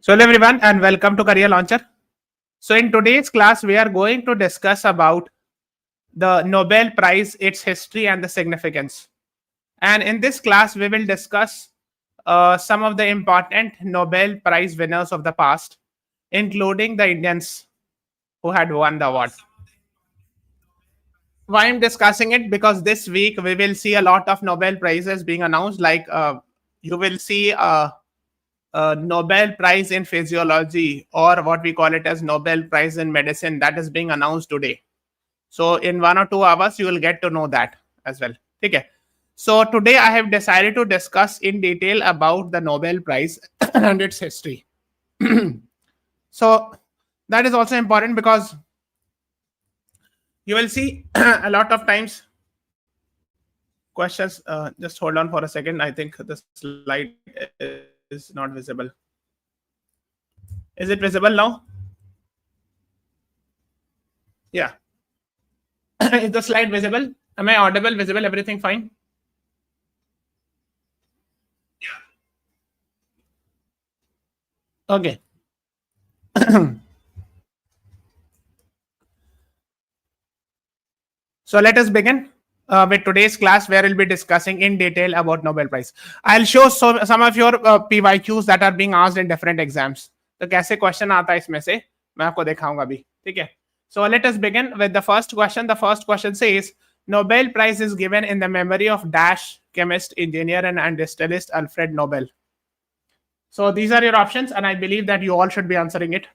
So hello everyone and welcome to Career Launcher. So in today's class, we are going to discuss about the Nobel Prize, its history and the significance. And in this class, we will discuss some of the important Nobel Prize winners of the past, including the Indians who had won the award. Why I'm discussing it? Because this week we will see a lot of Nobel Prizes being announced. Like you will see Nobel Prize in Physiology, or what we call it as Nobel Prize in Medicine, that is being announced today. So in 1 or 2 hours, you will get to know that as well. Okay. So today I have decided to discuss in detail about the Nobel Prize and its history. So that is also important because you will see a lot of times questions. Just hold on for a second. I think the slide is not visible. Is it visible now? Yeah. Is the slide visible? Am I audible, visible, everything fine? Okay. So let us begin with today's class, where we'll be discussing in detail about Nobel Prize. I'll show some of your PYQs that are being asked in different exams. तो कैसे question आता है इसमें से मैं आपको दिखाऊंगा अभी, ठीक है? So let us begin with the first question. The first question says Nobel Prize is given in the memory of dash chemist, engineer, and industrialist Alfred Nobel. So these are your options, and I believe that you all should be answering it.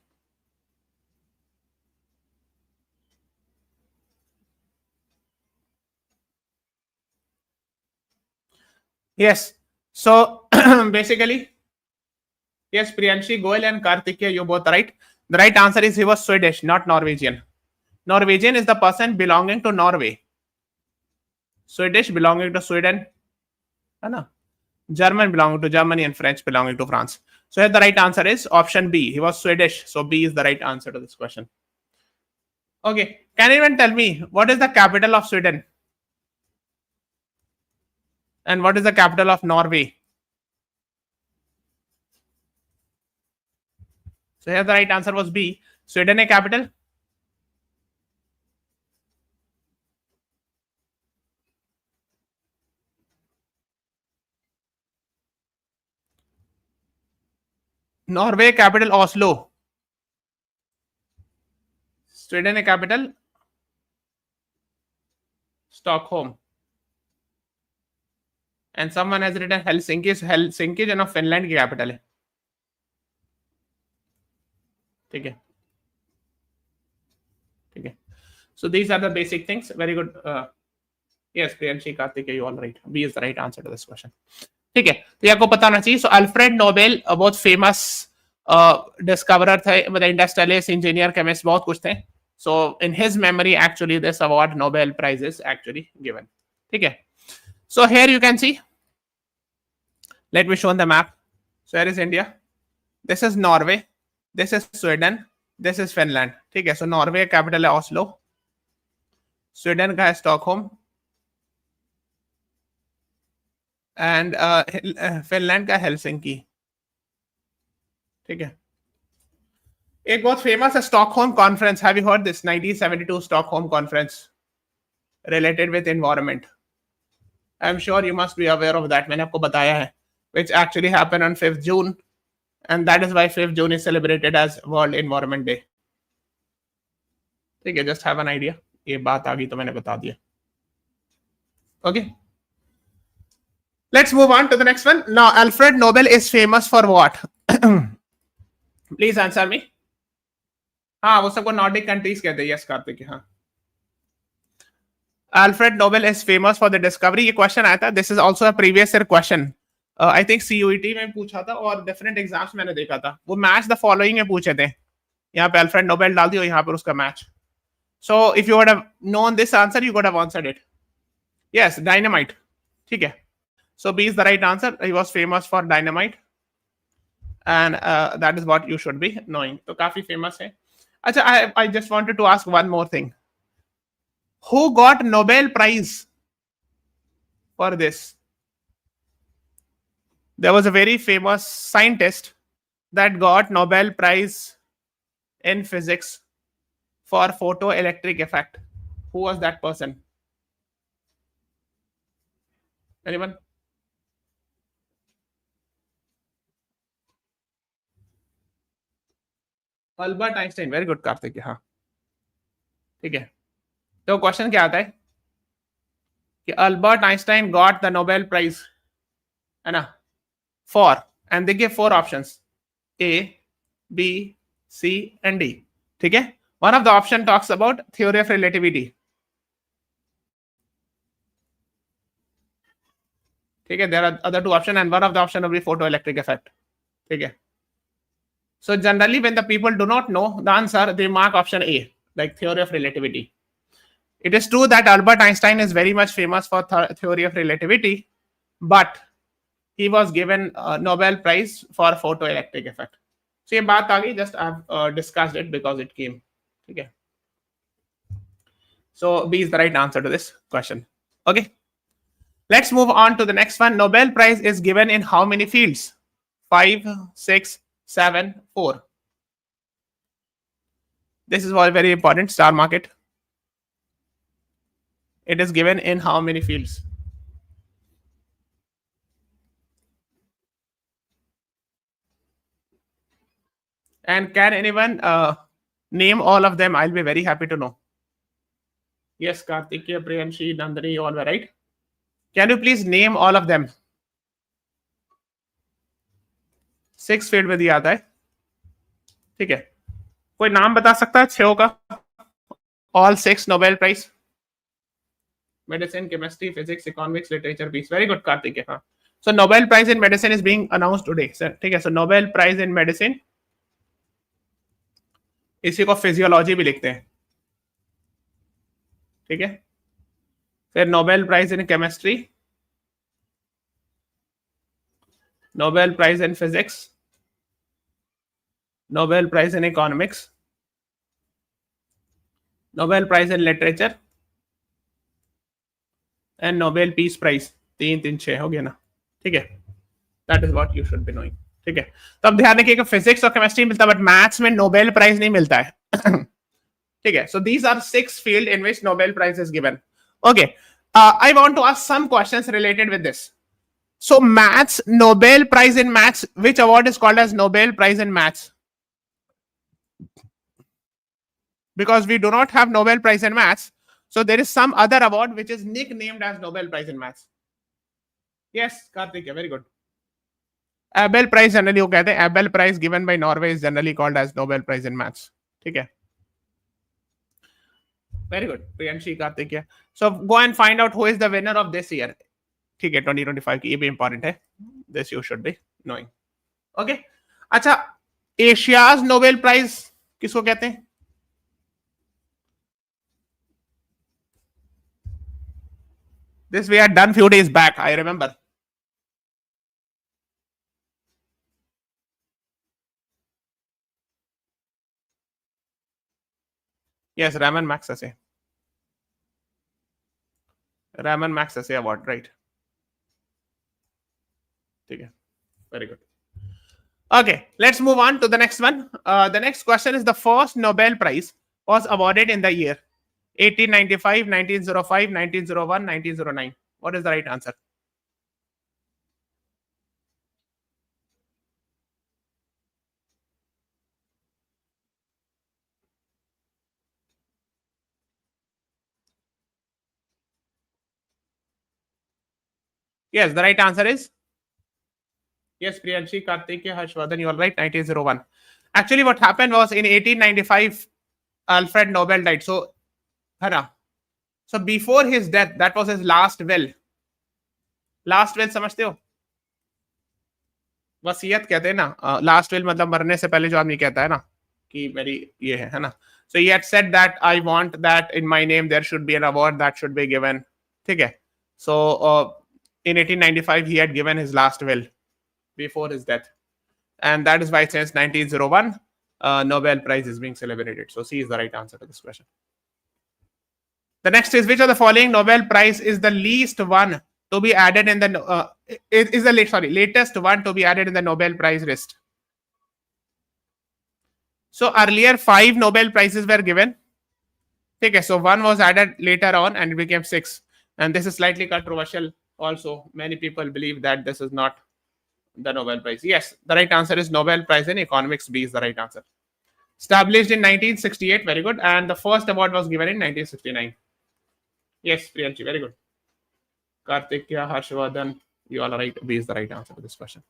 Yes. So basically, yes, Priyanshi, Goel, and Karthikeya, you both right. The right answer is he was Swedish, not Norwegian. Norwegian is the person belonging to Norway. Swedish belonging to Sweden. German belonging to Germany, and French belonging to France. So here the right answer is option B. He was Swedish. So B is the right answer to this question. Okay. Can anyone tell me what is the capital of Sweden? And what is the capital of Norway? So here the right answer was B. Sweden a capital? Norway capital Oslo. Sweden a capital Stockholm. And someone has written Helsinki. Helsinki जो ना Finland की capital है. ठीक है. ठीक है. So these are the basic things. Very good. Yes, Priyanshi, Karthikeya, you all right. B is the right answer to this question. ठीक है. तो ये आपको पता होना चाहिए. So Alfred Nobel बहुत famous discoverer थे, मतलब industrialist, engineer, chemist, बहुत कुछ थे. So in his memory, actually, this award, Nobel Prize, is actually given. ठीक है. So here you can see. Let me show on the map. So here is India. This is Norway. This is Sweden. This is Finland. ठीक है. So Norway capital है Oslo. Sweden का है Stockholm. And Finland का Helsinki. ठीक है. एक बहुत फेमस है Stockholm Conference. Have you heard this? 1972 Stockholm Conference related with environment. I'm sure you must be aware of that. मैंने आपको बताया है. Which actually happened on 5th June. And that is why 5th June is celebrated as World Environment Day. ठीक है. Just have an idea. ये बात आ गई तो मैंने बता दिया. Okay. Let's move on to the next one. Now, Alfred Nobel is famous for what? Please answer me. हाँ, वो सबको Nordic countries कहते हैं. Yes, कार्तिक. हाँ. Alfred Nobel is famous for the discovery. ये question आया था. This is also a previous year question. I think CUET में पूछा था और different exams मैंने देखा था. वो match the following में पूछे थे. यहाँ पे Alfred Nobel डाल दिया और यहाँ पर उसका match. So if you would have known this answer, you could have answered it. Yes, dynamite. ठीक है. So B is the right answer. He was famous for dynamite. And that is what you should be knowing. तो काफी famous है. अच्छा, I just wanted to ask one more thing. Who got Nobel Prize for this? There was a very famous scientist. that got Nobel Prize in physics for photoelectric effect? Who was that person? Anyone? Albert Einstein. Very good Kartik. हाँ ठीक है. तो question क्या आता है कि Albert Einstein got the Nobel prize, है ना, for, and they give 4 options A, B, C and D. ठीक है. One of the option talks about theory of relativity. ठीक है. There are other 2 option and one of the option will be photoelectric effect. ठीक है. So generally when the people do not know the answer, they mark option A, like theory of relativity. It is true that Albert Einstein is very much famous for theory of relativity, but he was given a Nobel Prize for photoelectric effect. So ये बात आ गई, just I've discussed it because it came. Okay. So B is the right answer to this question. Okay. Let's move on to the next one. Nobel Prize is given in how many fields? 5, 6, 7, 4. This is all very important. Star market. It is given in how many fields? And can anyone name all of them? I'll be very happy to know. Yes, Karthikeya, Priyanshi, Nandini, you all were right. Can you please name all of them? 6 field में दिया आता है. ठीक है. कोई नाम बता सकता है 6 का? All 6 Nobel prize. Medicine, chemistry, physics, economics, literature, peace. Very good Kartik. हाँ. So Nobel prize in medicine is being announced today. ठीक है. So Nobel prize in medicine, इसी को फिजियोलॉजी भी लिखते हैं. ठीक है. फिर Nobel prize in chemistry, Nobel Prize in Physics, Nobel Prize in Economics, Nobel Prize in Literature and Nobel Peace Prize. 3 3 6 हो गया ना. ठीक है. That is what you should be knowing. ठीक है. तो अब ध्यान रखिए कि फिजिक्स और केमिस्ट्री मिलता है, बट मैथ्स में नोबेल प्राइज नहीं मिलता है. ठीक है. So these are 6 fields in which Nobel Prize is given. Okay. I want to ask some questions related with this. So maths, Nobel Prize in maths, which award is called as Nobel Prize in maths? Because we do not have Nobel Prize in maths, so there is some other award which is nicknamed as Nobel Prize in maths. Yes, Karthik, very good. Abel Prize generally वो कहते हैं. Abel Prize given by Norway is generally called as Nobel Prize in maths. ठीक है. Very good, Priyanshi, Karthik. So go and find out who is the winner of this year. ठीक है. 2025 की ये भी इंपॉर्टेंट है. This you should be knowing. Okay. अच्छा, Asia's Nobel prize किसको कहते हैं? This we had done few days back, I remember. Yes, Ramon Magsaysay. Ramon Magsaysay award, right. ठीक है. Very good. Okay, let's move on to the next one. The next question is the first Nobel Prize was awarded in the year 1895, 1905, 1901, 1909. What is the right answer? Yes, the right answer is yes, Priyanshi, Karthikeya, Harshvardhan, you are right. 1901. Actually, what happened was in 1895, Alfred Nobel died. So, है so before his death, that was his last will. Last will समझते हो? वसीयत कहते हैं ना. Last will मतलब मरने से पहले जो आदमी कहता है ना कि मेरी ये है ना. So he had said that I want that in my name there should be an award that should be given. ठीक है. So in 1895 he had given his last will before his death, and that is why since 1901 Nobel Prize is being celebrated. So C is the right answer to this question. The next is, which of the following Nobel Prize is the least one to be added in the latest one to be added in the Nobel Prize list? So earlier 5 Nobel Prizes were given. Okay, so one was added later on and it became 6. And this is slightly controversial also. Many people believe that this is not the Nobel Prize. Yes, the right answer is Nobel Prize in Economics. B is the right answer. Established in 1968, very good. And the first award was given in 1969. Yes, Priyanshi, very good. Karthikya, Harshvardhan, you all are right. B is the right answer to this question.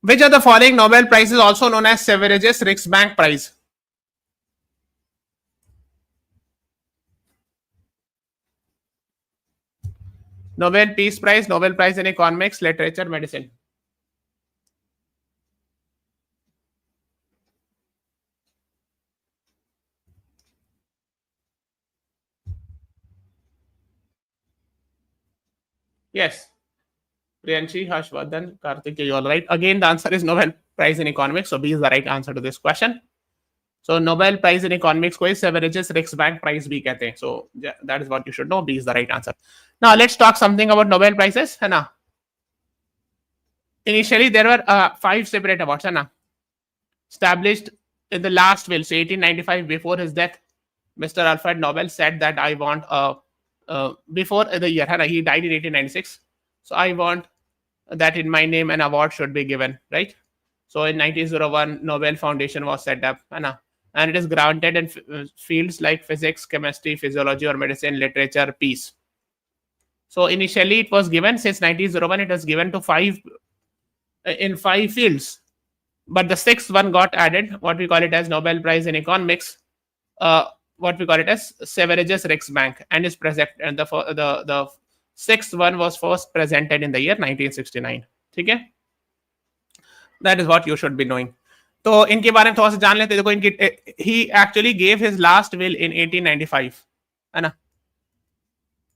Which of the following Nobel Prize is also known as Severages Riksbank Prize? Nobel Peace Prize, Nobel Prize in Economics, Literature, Medicine. Yes. Priyanshi, Harshvardhan, Karthik, you all right. Again, the answer is Nobel Prize in Economics. So B is the right answer to this question. So Nobel Prize in Economics को Severages Riksbank Prize भी कहते हैं. So that is what you should know. B is the right answer. Now let's talk something about Nobel Prizes. है ना? Initially there were 5 separate awards. है ना? Established in the last will, so 1895, before his death, Mr. Alfred Nobel said that I want before the year, he died in 1896. So I want that in my name an award should be given, right? So in 1901, Nobel Foundation was set up, and it is granted in fields like physics, chemistry, physiology, or medicine, literature, peace. So initially it was given since 1901. It was given to 5 fields, but the 6th one got added. What we call it as Nobel Prize in Economics. What we call it as Severages Riksbank, and is present. And the 6th one was first presented in the year 1969. Okay, that is what you should be knowing. तो इनके बारे में थोड़ा सा जान लेते. देखो इनकी he actually gave his last will in 1895, है ना?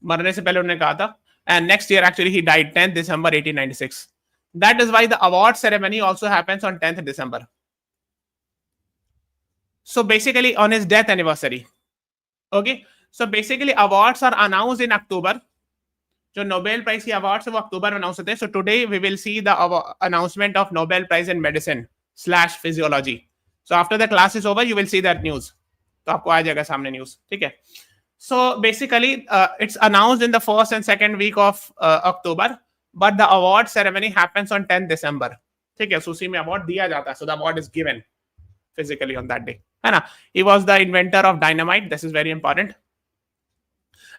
मरने से पहले उन्होंने कहा था. And next year actually he died 10th December 1896. That is why the award ceremony also happens on 10th December. So basically on his death anniversary. Okay, so basically awards are announced in October. जो Nobel Prize की awards है वो अक्टूबर में announce होते हैं. So today we will see the announcement of Nobel Prize in Medicine / Physiology. So after the class is over, you will see that news. तो आपको आ जाएगा सामने news. ठीक है. So basically it's announced in the first and second week of October, but the award ceremony happens on 10th December. ठीक है. So उसी में award दिया जाता है. So the award is given physically on that day. है ना? He was the inventor of dynamite. This is very important.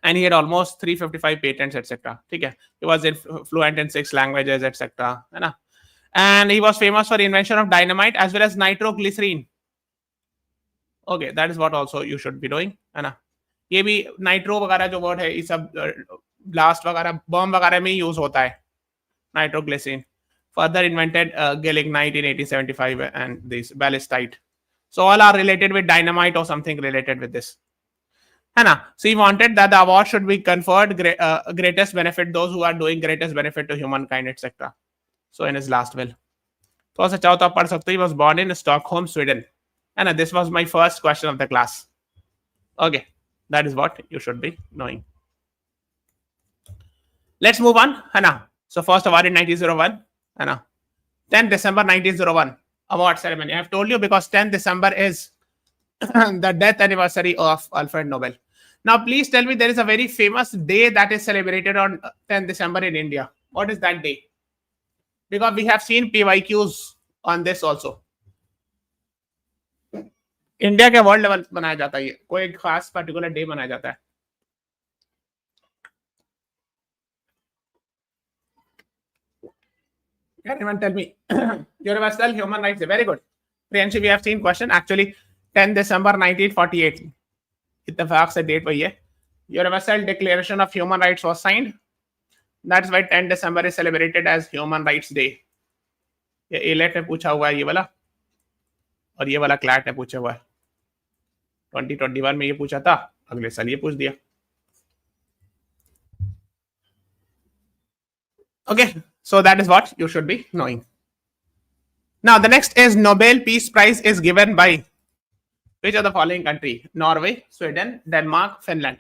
And he had almost 355 patents, etc. ठीक है. He was fluent in 6 languages, etc. है ना? And he was famous for invention of dynamite as well as nitroglycerine. Okay, that is what also you should be knowing, है ना? ये भी nitro वगैरह जो वर्ड है ये सब ब्लास्ट वगैरह बम वगैरह में यूज होता है. Nitroglycerin. Further invented gelignite in 1875 and this ballistite. So all are related with dynamite or something related with this. है ना? So he wanted that the award should be conferred greatest benefit those who are doing greatest benefit to humankind, etc. So in his last will. थोड़ा सा चाहो तो आप पढ़ सकते हो. He was born in Stockholm, Sweden. And this was my first question of the class. Okay, that is what you should be knowing. Let's move on. है ना? So first award in 1901. है ना? 10th December 1901 award ceremony. I have told you because 10th December is the death anniversary of Alfred Nobel. Now, please tell me, there is a very famous day that is celebrated on 10th December in India. What is that day? Because we have seen PYQs on this also. India के world level बनाया जाता है, कोई एक खास particular day बनाया जाता है. Can anyone tell me? Universal Human Rights Day. Very good. Priyanshi, we have seen question. Actually, 10 December 1948. इत्तेफाक से डेट वही है. Universal Declaration of Human Rights was signed. That's why 10 December is celebrated as Human Rights Day. ये AILET ने पूछा हुआ है ये वाला, और ये वाला CLAT ने पूछा हुआ है. 2021 में ये पूछा था, अगले साल ये पूछ दिया. Okay, so that is what you should be knowing. Now the next is Nobel Peace Prize is given by which of the following country? Norway, Sweden, Denmark, Finland.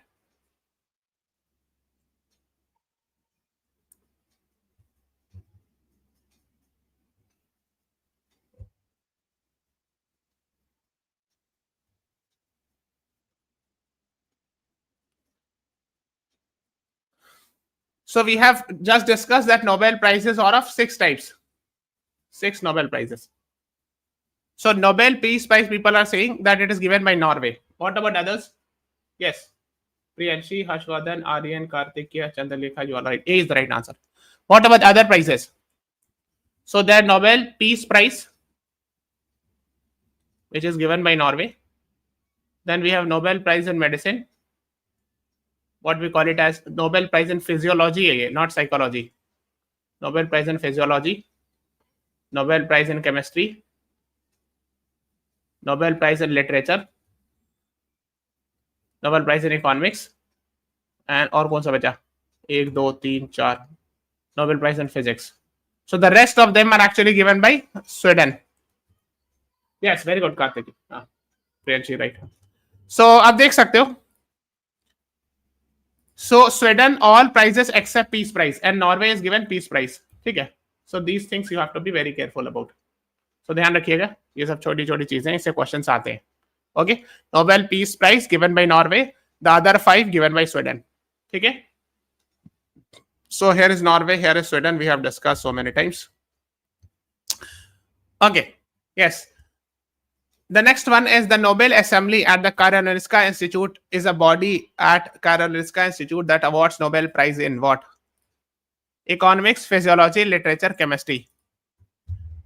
So we have just discussed that Nobel Prizes are of 6 types. 6 Nobel Prizes. So Nobel Peace Prize, people are saying that it is given by Norway. What about others? Yes. Priyanshi, Harshvardhan, Aryan, Kartikeya, Chandalekha, you are right. A is the right answer. What about other prizes? So there Nobel Peace Prize, which is given by Norway. Then we have Nobel Prize in Medicine. What we call it as Nobel Prize in Physiology, not Psychology. Nobel Prize in Physiology. Nobel Prize in Chemistry. Nobel Prize in Literature. Nobel Prize in Economics. And और कौन सा बचा? 1, 2, 3, 4. Nobel Prize in Physics. So the rest of them are actually given by Sweden. Yes, very good, Karthik. Priyanshi, right. So आप देख सकते हो. So Sweden all prizes except Peace Prize, and Norway is given Peace Prize. ठीक है. So these things you have to be very careful about. So ध्यान रखिएगा, ये सब छोटी छोटी चीजें, इससे क्वेश्चंस आते हैं. Okay, Nobel Peace Prize given by Norway, the other 5 given by Sweden. ठीक है. So here is Norway, here is Sweden. We have discussed so many times. Okay, yes. The next one is the Nobel Assembly at the Karolinska Institute is a body at Karolinska Institute that awards Nobel Prize in what? Economics, Physiology, Literature, Chemistry.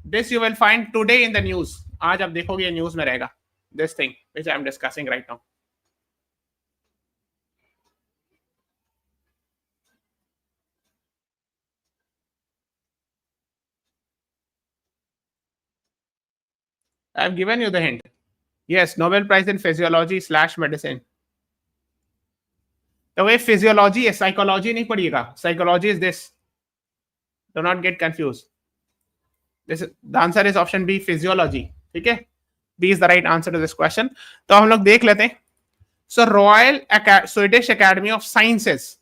This you will find today in the news. आज आप देखोगे ये news में रहेगा. This thing which I am discussing right now. I have given you the hint. Yes, Nobel Prize in Physiology / Medicine. The way physiology is psychology नहीं पढ़िएगा. Psychology is this. Do not get confused. The answer is option B, physiology. ठीक है? B is the right answer to this question. तो हम लोग देख लेते हैं. So Royal Swedish Academy of Sciences,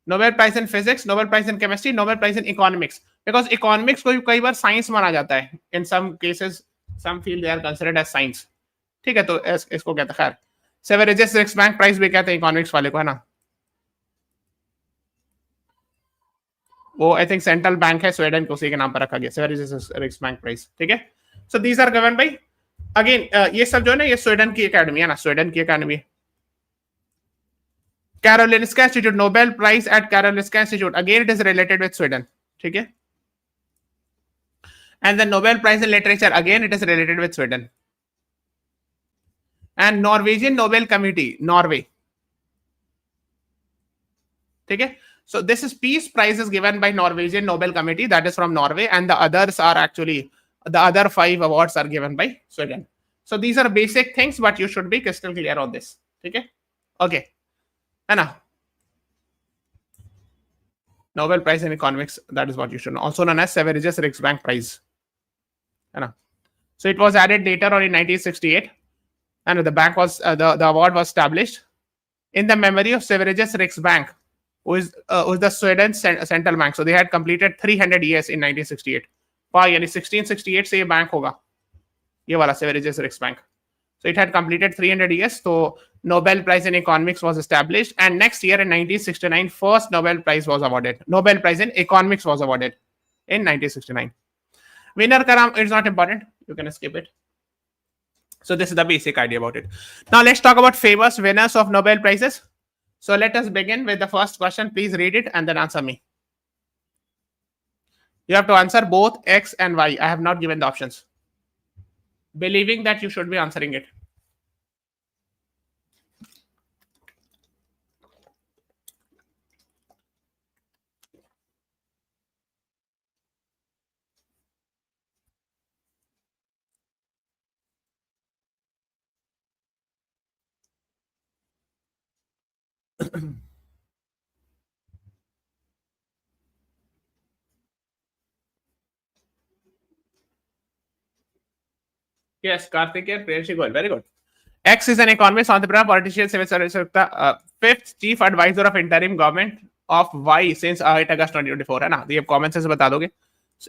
Nobel Prize in Physics, Nobel Prize in Chemistry, Nobel Prize in Economics. Because economics को कई बार science माना जाता है. In some cases, some feel they are considered as science. ठीक है, तो इसको कहते हैं खैर. Severidges Riksbank Prize भी कहते हैं economics वाले को, है ना? वो आई थिंक सेंट्रल बैंक है स्वीडन को, उसी के नाम पर रखा गया, सेवेरिजेस रिक्सबैंक प्राइज. ठीक है. So these are given by again ये सब जो है ना, ये स्वीडन की एकेडमी है ना, स्वीडन की academy. Karolinska Institute, Nobel Prize at Karolinska Institute, again it is related with Sweden. ठीक है. And the Nobel Prize in Literature, again it is related with Sweden. And Norwegian Nobel Committee, Norway. ठीक है. So this is Peace Prize is given by Norwegian Nobel Committee, that is from Norway, and the others are actually, the other 5 awards are given by Sweden. So these are basic things, but you should be crystal clear on this. Okay. Okay. है ना? Nobel Prize in Economics, that is what you should know. Also known as Severidges Riksbank Prize. है ना? So it was added later on in 1968, and the bank was the award was established in the memory of Severidges Riksbank, who is the Sweden central bank. So they had completed 300 years in 1968. यानी 1668 से ये bank होगा, ये वाला Severidges Riksbank. So it had completed 300 years. So Nobel Prize in Economics was established, and next year in 1969, first Nobel Prize was awarded. Nobel Prize in Economics was awarded in 1969. Winner Karam, it's not important. You can skip it. So this is the basic idea about it. Now let's talk about famous winners of Nobel Prizes. So let us begin with the first question. Please read it and then answer me. You have to answer both X and Y. I have not given the options, believing that you should be answering it. Yes, Karthik and Priyanshi Goel. Very good. X is an economist, entrepreneur, politician, civil service, 5th chief advisor of interim government of Y since 8 August 2024. है ना? ये comments से बता दोगे.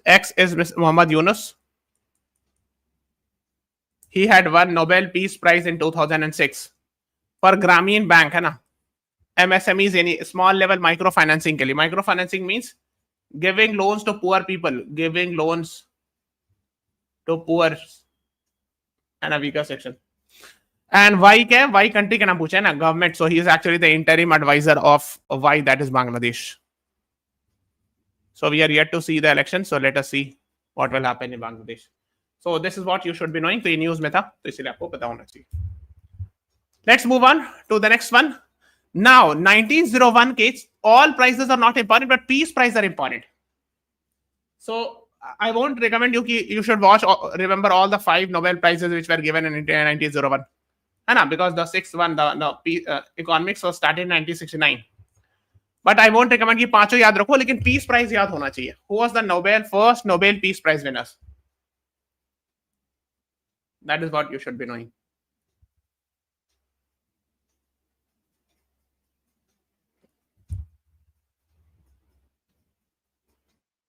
X is Mohammad Yunus. He had won Nobel Peace Prize in 2006 for Grameen Bank, है ना? MSMEs यानी small level microfinancing के लिए. Microfinancing means giving loans to poor people, giving loans to poor and a weaker section. And why क्या है? Why country का नाम पूछा है ना, government. So he is actually the interim advisor of why, that is Bangladesh. So we are yet to see the election. So let us see what will happen in Bangladesh. So this is what you should be knowing. तो ये news में था, तो इसलिए आपको पता होना चाहिए. Let's move on to the next one. Now 1901 case, all prizes are not important, but peace prize are important. So I won't recommend you कि you should watch, remember all the 5 Nobel prizes which were given in 1901. है ना, because the 6th one, the economics was started in 1969. But I won't recommend कि पांचों याद रखो, लेकिन peace prize याद होना चाहिए. Who was the first Nobel Peace Prize winners? That is what you should be knowing.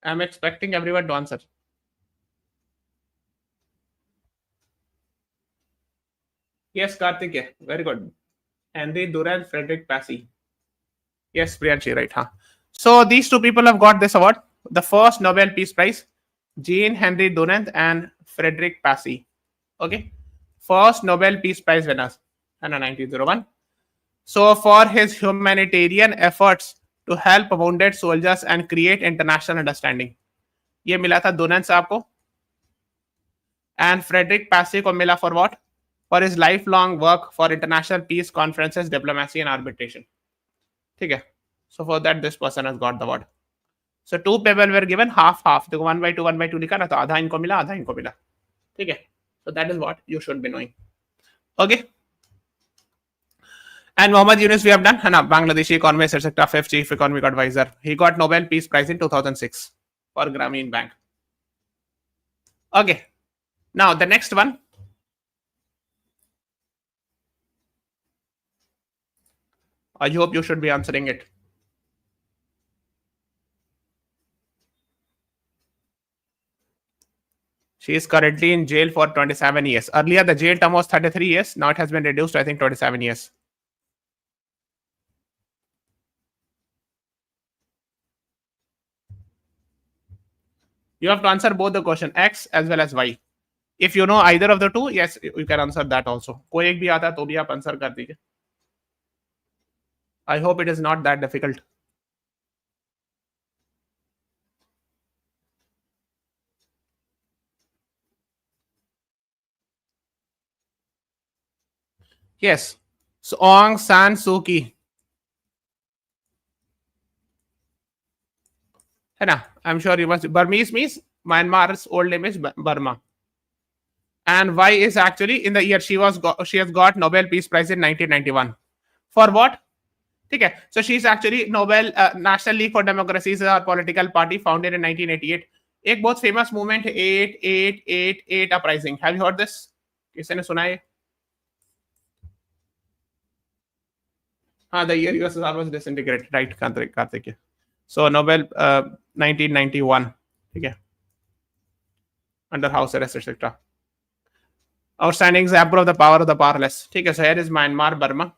I'm expecting everyone to answer. Yes, Karthik, very good. Henry Durand, Frederick Passy. Yes, Priyanshi, right? Huh? So these two people have got this award. The first Nobel Peace Prize, Jean Henry Durand and Frederick Passy. Okay, first Nobel Peace Prize winners in 1901. So for his humanitarian efforts to help wounded soldiers and create international understanding. ये मिला था दुरंत साहब को. And Frederick Passy को मिला for what? For his lifelong work for international peace conferences, diplomacy and arbitration. ठीक है. So for that this person has got the award. So 2 people were given half. देखो 1/2 लिखा ना, तो आधा इनको मिला, आधा इनको मिला. ठीक है. So that is what you should be knowing. Okay. And Mohammad Yunus we have done, है ना, Bangladeshi economist, etc. 5th chief economic advisor. He got Nobel Peace Prize in 2006 for Grameen Bank. Okay. Now the next one. I hope you should be answering it. She is currently in jail for 27 years. Earlier, the jail term was 33 years. Now it has been reduced to, I think, 27 years. You have to answer both the question X as well as Y. If you know either of the two, yes, you can answer that also. कोई एक भी आता तो भी आप answer कर दीजिए. I hope it is not that difficult. Yes. So Aung San Suu Kyi. है ना? I'm sure you must. Burmese means Myanmar's old name is Burma. And why is actually in the year she has got Nobel Peace Prize in 1991. For what? ठीक है. So she is actually Nobel National League for Democracy is a political party founded in 1988. एक बहुत famous movement 8888 uprising. Have you heard this? किसी ने सुना है? हाँ, the year USSR was disintegrated, right? Kartik. So Nobel 1991. ठीक है. Under house arrest, etc. Outstanding example of the power of the powerless. ठीक है. So here is Myanmar, Burma.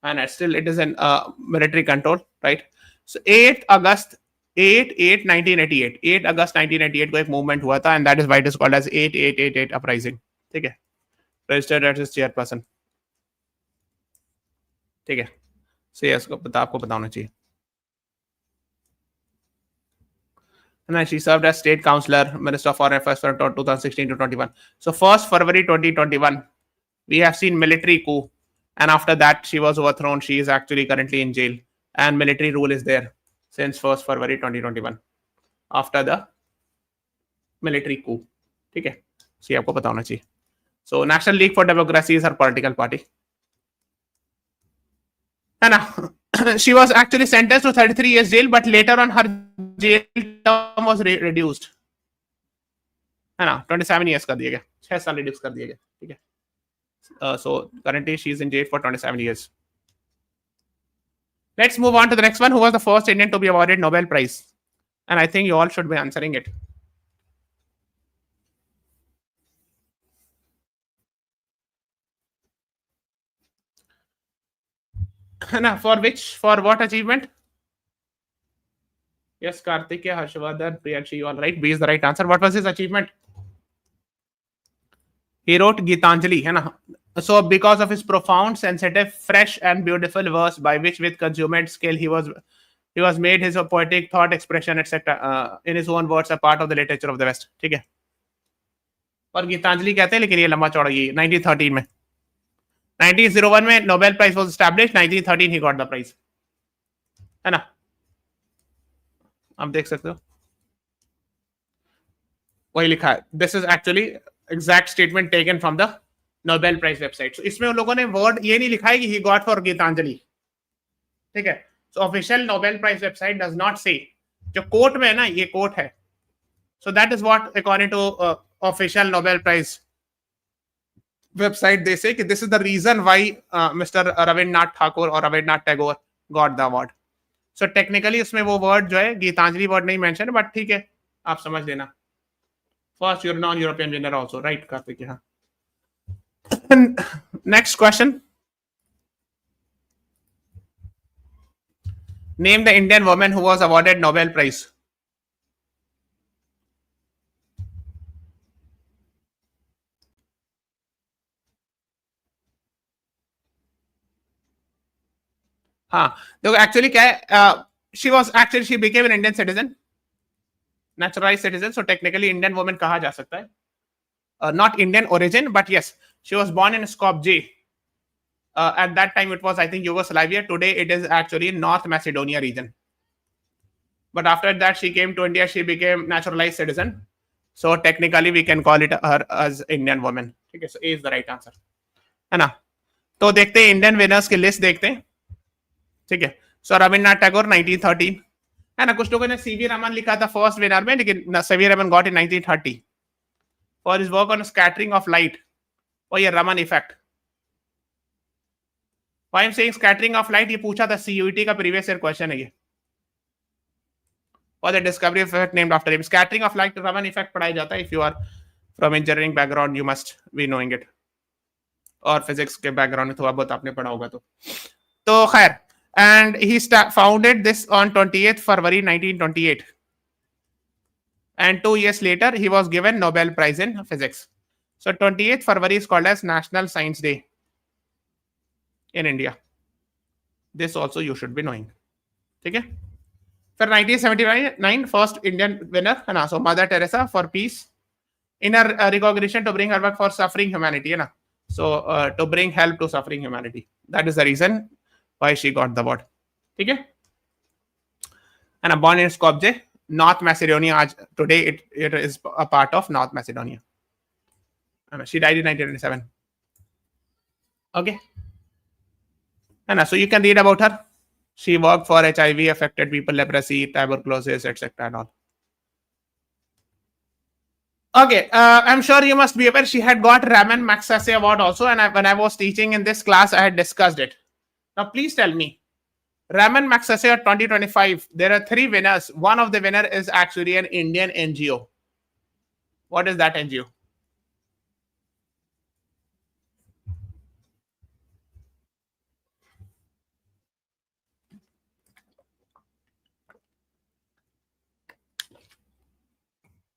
And still it is in military control, right? So 8 August 1988. 8 August 1988 को एक movement हुआ था, and that is why it is called as 8888 uprising. ठीक है. Registered as his chairperson. ठीक है. So yes, आपको पता होना चाहिए. And she served as state councillor, Minister of Foreign Affairs from 2016 to 21. So 1st February 2021, we have seen military coup. And after that, she was overthrown. She is actually currently in jail. And military rule is there since 1st February 2021. After the military coup. ठीक है. So आपको पता होना चाहिए. So National League for Democracy is her political party. है ना? She was actually sentenced to 33 years jail, but later on her jail term was reduced. है ना? 27 years कर दिया गया. 6 साल reduce कर दिया गया. ठीक है. So currently she is in jail for 27 years. Let's move on to the next one. Who was the first Indian to be awarded Nobel Prize? And I think you all should be answering it. है ना, for what achievement? Yes, Karthikeya, Harshvardhan, Priyanshi, you all right. B is the right answer. What was his achievement? He wrote Gitanjali, है ना. So because of his profound, sensitive, fresh and beautiful verse by which with consummate skill he was made his poetic thought expression etc. In his own words a part of the literature of the West. ठीक है. और गीतांजलि कहते हैं, लेकिन ये लंबा चौड़ा ये 1913 में, 1901 में नोबेल प्राइज वाज एस्टैब्लिश्ड, 1913 ही गॉट द प्राइज, है ना. आप देख सकते हो वही लिखा है. This is actually exact statement taken from the Nobel prize website. So, इसमें उन लोगों ने वर्ड ये नहीं लिखा है कि ही गॉट फॉर गीतांजलि. ठीक है. So official Nobel prize website does not say. जो कोट में है ना, ये कोट है. So that is what according to official Nobel prize website they say कि this is the reason why Mr. Rabindranath Tagore और Rabindranath Tagore got the award. So technically उसमें वो word जो है गीतांजलि word नहीं mention है, but ठीक है, आप समझ लेना. First non-European winner also, right, Karthik? हाँ. Next question. Name the Indian woman who was awarded Nobel Prize. हाँ, देखो एक्चुअली क्या है, she became an Indian citizen, naturalized citizen, so technically Indian woman कहा जा सकता है. Not Indian origin, but yes, she was born in Skopje. At that time it was, I think, Yugoslavia. Today it is actually in North Macedonia region. But after that she came to India, she became naturalized citizen. So technically we can call it her as Indian woman. ठीक है, so A is the right answer, है ना. तो देखते हैं Indian winners की list देखते हैं. ठीक है. सो रविन्द्रनाथ टैगोर 1913, है ना. कुछ लोगों ने सीवी रमन लिखा था फर्स्ट विनर में, लेकिन CV Raman got in 1930 for his work on scattering of light, और ये Raman effect. Why I am saying scattering of light, ये पूछा था सीयूईटी का प्रीवियस ईयर क्वेश्चन है ये. और the discovery of effect named after him. Scattering of light, Raman effect पढ़ाया जाता है. If you are from engineering background you must be knowing it, और फिजिक्स के बैकग्राउंड में थोड़ा बहुत आपने पढ़ा होगा. तो खैर, and he founded this on 28th February 1928, and 2 years later he was given Nobel Prize in Physics. So 28th February is called as National Science Day in India. This also you should be knowing. ठीक है. फिर 1979 first Indian winner है ना. So Mother Teresa for peace, in her recognition to bring her work for suffering humanity, है ना. So to bring help to suffering humanity. That is the reason why she got the award. ठीक है. And born in Skopje, North Macedonia. Today it is a part of North Macedonia. And she died in 1997. Okay. And so you can read about her. She worked for HIV affected people, leprosy, tuberculosis, etc. and all. Okay, I'm sure you must be aware she had got Raman Magsaysay Award also, and when I was teaching in this class, I had discussed it. Now, please tell me, Raman Magsaysay 2025, there are 3 winners. One of the winner is actually an Indian NGO. What is that NGO?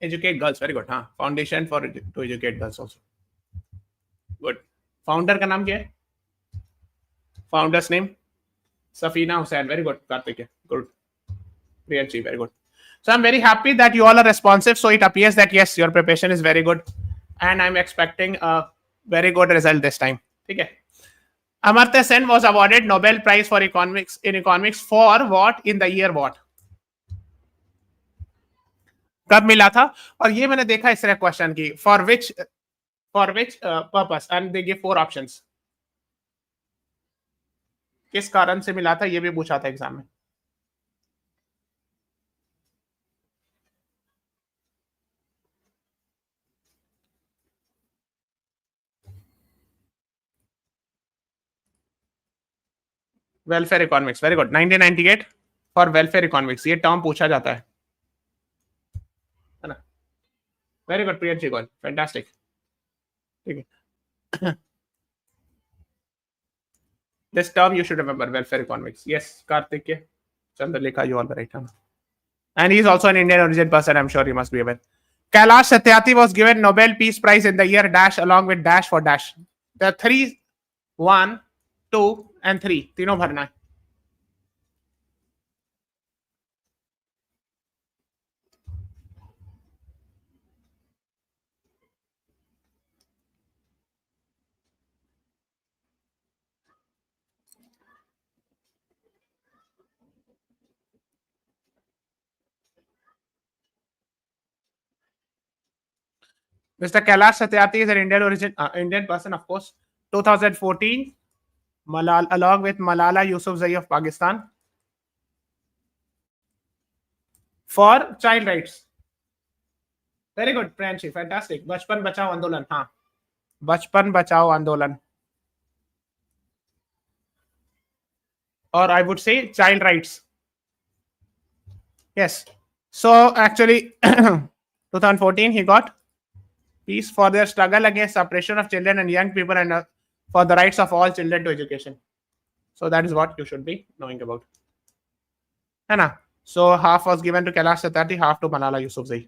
Educate Girls, very good. हाँ, Foundation for to Educate Girls also. Good. Founder का नाम क्या है? Founder's name? Safina Hussain. Very good, Karthik. Good. Priyanshi, very good. So I'm very happy that you all are responsive. So it appears that yes, your preparation is very good, and I'm expecting a very good result this time. Okay. Amartya Sen was awarded Nobel Prize for economics for what in the year what? कब मिला था? और ये मैंने देखा इस तरह question की, for which purpose, and they give 4 options. किस कारण से मिला था ये भी पूछा था एग्जाम में. Welfare economics, very good. 1998 for welfare economics, ये टर्म पूछा जाता है ना. वेरी गुड प्रियंशी गोल, फैंटास्टिक. ठीक है. This term you should remember, welfare economics. Yes, Karthik Chandrlekha, you all right. Huh? And he is also an Indian origin person, I'm sure you must be aware. Kailash Satyarthi was given Nobel Peace Prize in the year dash along with dash for dash. The 3, 1, 2 and 3 तीनों भरना है. Mr. Kailash Satyarthi is an Indian person, of course. 2014, along with Malala Yousafzai of Pakistan, for child rights. Very good, Priyanshi, fantastic. Bachpan Bachao Andolan, हाँ. Bachpan Bachao Andolan. Or I would say child rights. Yes. So actually, 2014 he got peace for their struggle against suppression of children and young people and for the rights of all children to education. So that is what you should be knowing about. Hai. So half was given to Kailash Satyarthi, half to Malala Yousafzai.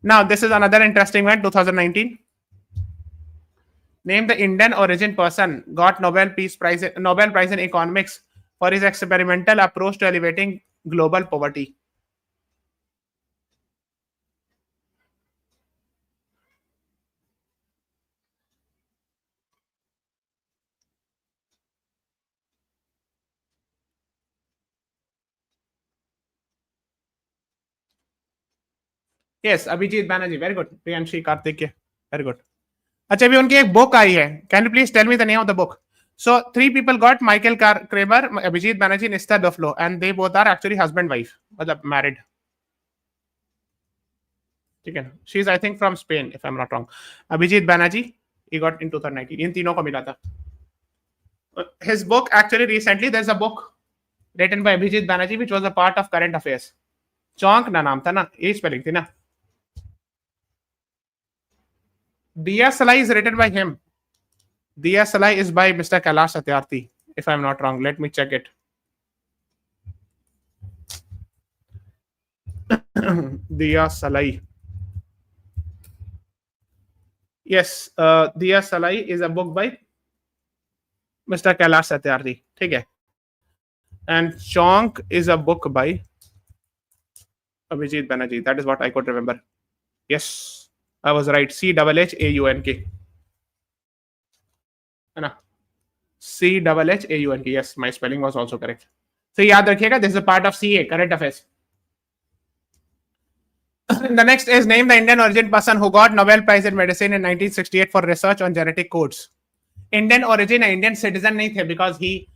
Now this is another interesting one, 2019. Name the Indian origin person got Nobel Prize in Economics for his experimental approach to alleviating global poverty. Yes, Abhijit Banerjee, very good. Priyanshi Karthik, very good. अच्छा अभी उनकी एक book आई है. Can you please tell me the name of the book? So 3 people got Michael Kramer, Abhijit Banerjee, Nista Duflo, and they both are actually husband wife, मतलब married. ठीक है. She is I think from Spain if I'm not wrong. Abhijit Banerjee, he got in 2019. इन तीनों को मिला था. His book actually recently there's a book written by Abhijit Banerjee which was a part of current affairs. चौंक ना नाम था ना, ये स्पेलिंग थी ना. Diya Salai is written by him. Diya Salai is by Mr. Kailash Satyarthi, if I'm not wrong. Let me check it. Diya Salai. Yes, Diya Salai is a book by Mr. Kailash Satyarthi. Okay. And Chonk is a book by Abhijit Banerjee. That is what I could remember. Yes. I was right. CHHAUNK. CHHAUNK. Yes, my spelling was also correct. So याद रखिएगा, this is a part of CA, current affairs. The next is name the Indian origin person who got Nobel Prize in Medicine in 1968 for research on genetic codes. Indian origin, Indian citizen नहीं थे because he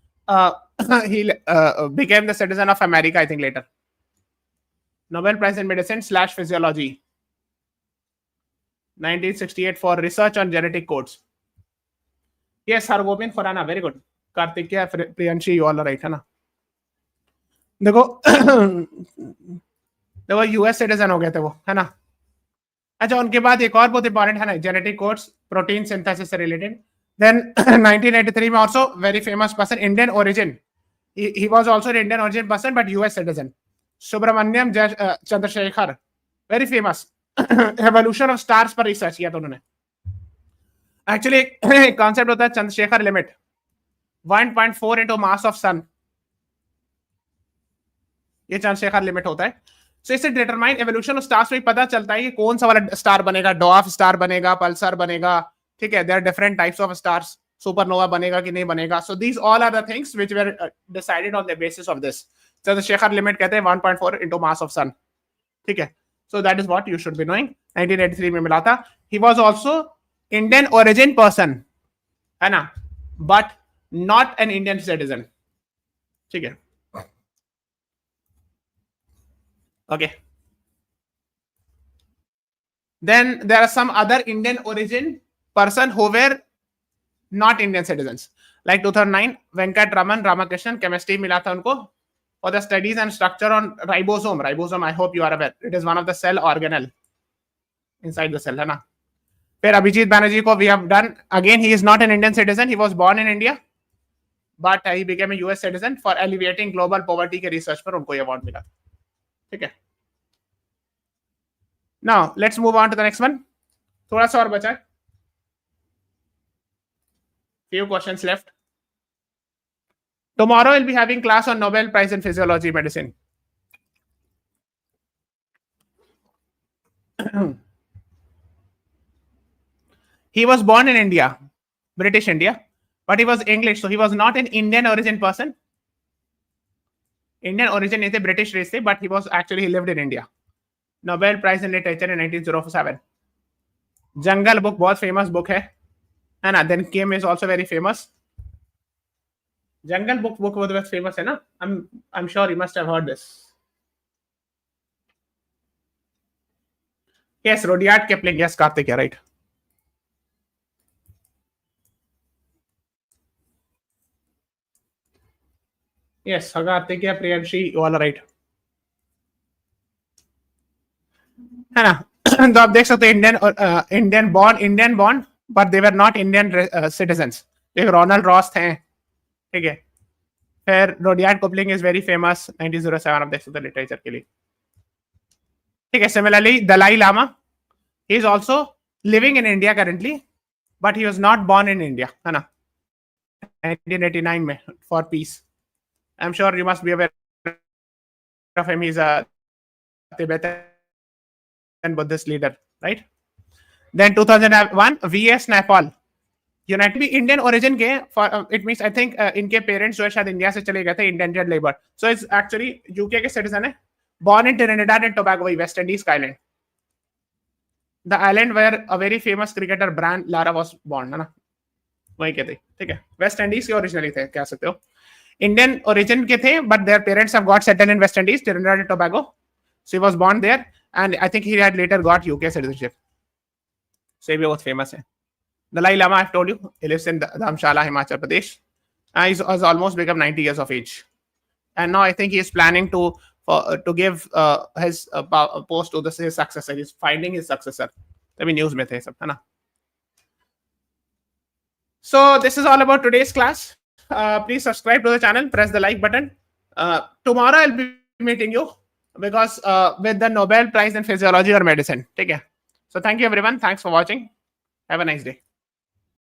became the citizen of America, I think later. Nobel Prize in Medicine / Physiology. 1968 for research on genetic codes. Yes, Hargobind Khurana, very good. Karthikeya, Priyanshi, you all are right, है ना? देखो US citizen हो गए थे वो, है ना? अच्छा, उनके बाद एक और बहुत इंपॉर्टेंट है ना, जेनेटिक कोड्स, प्रोटीन सिंथेसिस से रिलेटेड. देन 1983 में also very famous person, Indian origin. He was also an Indian origin person but US citizen. Subramaniam Chandrasekhar, very famous. Evolution of stars पर रिसर्च किया था उन्होंने. Actually एक concept होता है Chandrasekhar limit, 1.4 into mass of sun. ये Chandrasekhar limit होता है. सो इससे डिटरमाइन एवोल्यूशन ऑफ स्टार्स में पता चलता है कि कौन सा वाला स्टार बनेगा, डॉर्फ स्टार बनेगा, पल्सर बनेगा. ठीक है, there are different types of stars. Supernova बनेगा कि नहीं बनेगा. So these all are the things which were decided on the basis of this. Chandrasekhar limit कहते हैं 1.4 into मास ऑफ सन. ठीक है. So that is what you should be knowing. 1983 में मिला था. He was also Indian origin person, है ना? But not an Indian citizen. ठीक है. Okay. Then there are some other Indian origin person who were not Indian citizens. Like 2009, Venkat Raman Ramakrishnan, chemistry मिला था उनको. For the studies and structure on ribosome. Ribosome, I hope you are aware. It is one of the cell organelle inside the cell, है ना? फिर अभिजीत बैनर्जी को we have done again. He is not an Indian citizen, he was born in India but he became a US citizen for alleviating global poverty के research पर उनको ये award मिला. ठीक है. Now let's move on to the next one. थोड़ा सा और बचा है. Few questions left. Tomorrow we'll be having class on Nobel Prize in Physiology Medicine. He was born in India, British India, but he was English, so he was not an Indian origin person. Indian origin is a British race, but he was actually, he lived in India. Nobel Prize in Literature in 1907. Jungle book बहुत famous book है ना. Then Kim is also very famous. Jungle book बहुत famous है ना. I'm sure you must have heard this. Yes, Rudyard Kipling. Yes, Karthik, you're right. Yes, Karthik, Priyanshi, you all are right. है ना. तो आप देख सकते हैं Indian born but they were not Indian citizens. एक रोनाल्ड रॉस थे. ठीक है. फिर Rudyard Kipling is very famous 1907 आप देख सकते हैं लिटरेचर के लिए. ठीक है. Similarly Dalai Lama, he is also living in India currently but he was not born in India, है ना. 1989 में for peace. I'm sure you must be aware of him. He's a Tibetan Buddhist leader, right? Then 2001 V.S. Naipaul, United भी Indian origin के. It means I think इनके parents जो है शायद India से चले गए थे endangered labour. So it's actually UK के सिटीजन है. born in Trinidad and Tobago, West Indies का island. The island where a very famous cricketer Brian Lara was born, है ना. वही के थे. ठीक है. वेस्ट इंडीज के ओरिजिनली थे, कह सकते हो. इंडियन ओरिजिन के थे but their parents have got settled in West Indies, Trinidad and Tobago. So he was born there and I think he had later got UK citizenship. So ये बहुत famous है. Dalai Lama, I've told you, he lives in Dharamshala, Himachal Pradesh. He's almost become 90 years of age. And now I think he is planning to give his post to his successor. He's finding his successor. तभी news में थे सब, है ना. So this is all about today's class. Please subscribe to the channel, press the like button. Tomorrow I'll be meeting you because with the Nobel Prize in Physiology or Medicine. ठीक है. So thank you everyone. Thanks for watching. Have a nice day.